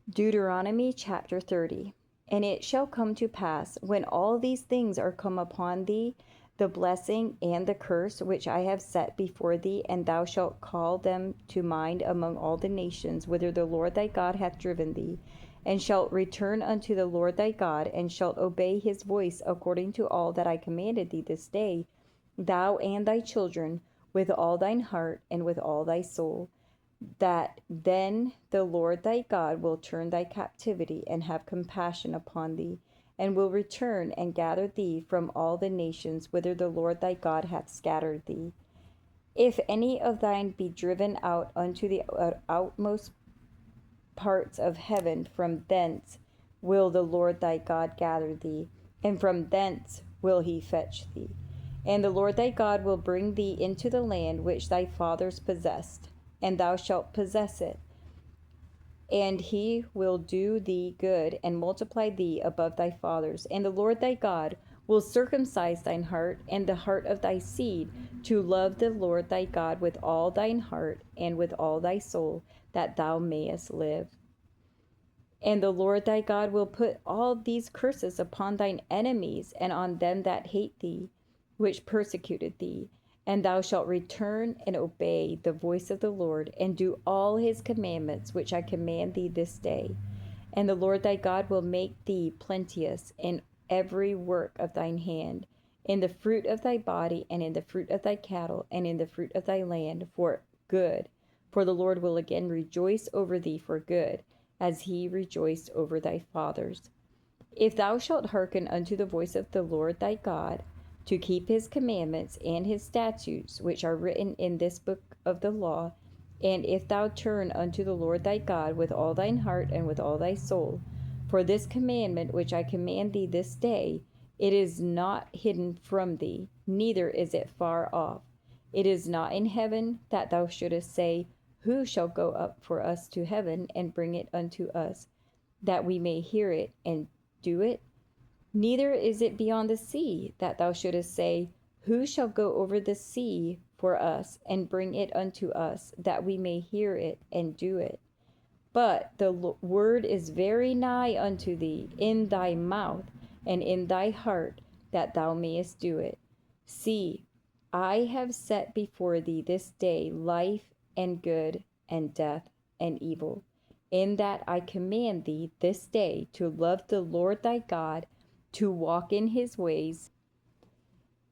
Deuteronomy chapter 30. And it shall come to pass, when all these things are come upon thee, the blessing and the curse which I have set before thee, and thou shalt call them to mind among all the nations whither the Lord thy God hath driven thee, and shalt return unto the Lord thy God, and shalt obey his voice according to all that I commanded thee this day, thou and thy children, with all thine heart and with all thy soul, that then the Lord thy God will turn thy captivity and have compassion upon thee, and will return and gather thee from all the nations whither the Lord thy God hath scattered thee. If any of thine be driven out unto the outmost parts of heaven, from thence will the Lord thy God gather thee, and from thence will he fetch thee. And the Lord thy God will bring thee into the land which thy fathers possessed, and thou shalt possess it. And he will do thee good, and multiply thee above thy fathers. And the Lord thy God will circumcise thine heart and the heart of thy seed, to love the Lord thy God with all thine heart and with all thy soul, that thou mayest live. And the Lord thy God will put all these curses upon thine enemies and on them that hate thee, which persecuted thee. And thou shalt return and obey the voice of the Lord, and do all his commandments which I command thee this day. And the Lord thy God will make thee plenteous in every work of thine hand, in the fruit of thy body, and in the fruit of thy cattle, and in the fruit of thy land, for good. For the Lord will again rejoice over thee for good, as he rejoiced over thy fathers. If thou shalt hearken unto the voice of the Lord thy God, to keep his commandments and his statutes, which are written in this book of the law, and if thou turn unto the Lord thy God with all thine heart and with all thy soul, for this commandment which I command thee this day, it is not hidden from thee, neither is it far off. It is not in heaven, that thou shouldest say, who shall go up for us to heaven and bring it unto us, that we may hear it and do it? Neither is it beyond the sea, that thou shouldest say, who shall go over the sea for us and bring it unto us, that we may hear it and do it? But the word is very nigh unto thee, in thy mouth and in thy heart, that thou mayest do it. See, I have set before thee this day life and good, and death and evil. In that I command thee this day to love the Lord thy God, to walk in his ways,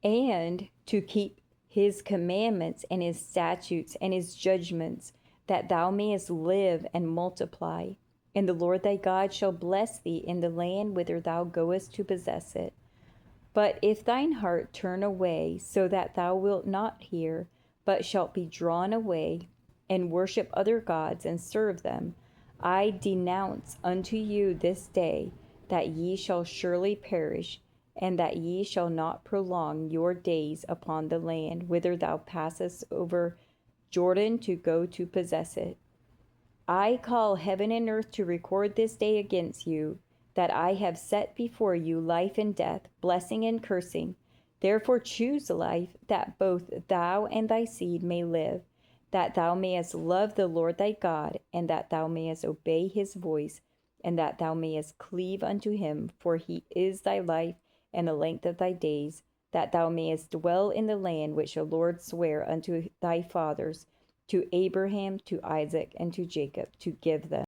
and to keep his commandments and his statutes and his judgments, that thou mayest live and multiply. And the Lord thy God shall bless thee in the land whither thou goest to possess it. But if thine heart turn away, so that thou wilt not hear, but shalt be drawn away, and worship other gods, and serve them, I denounce unto you this day that ye shall surely perish, and that ye shall not prolong your days upon the land whither thou passest over Jordan to go to possess it. I call heaven and earth to record this day against you, that I have set before you life and death, blessing and cursing. Therefore choose life, that both thou and thy seed may live, that thou mayest love the Lord thy God, and that thou mayest obey his voice, and that thou mayest cleave unto him, for he is thy life and the length of thy days, that thou mayest dwell in the land which the Lord sware unto thy fathers, to Abraham, to Isaac, and to Jacob, to give them.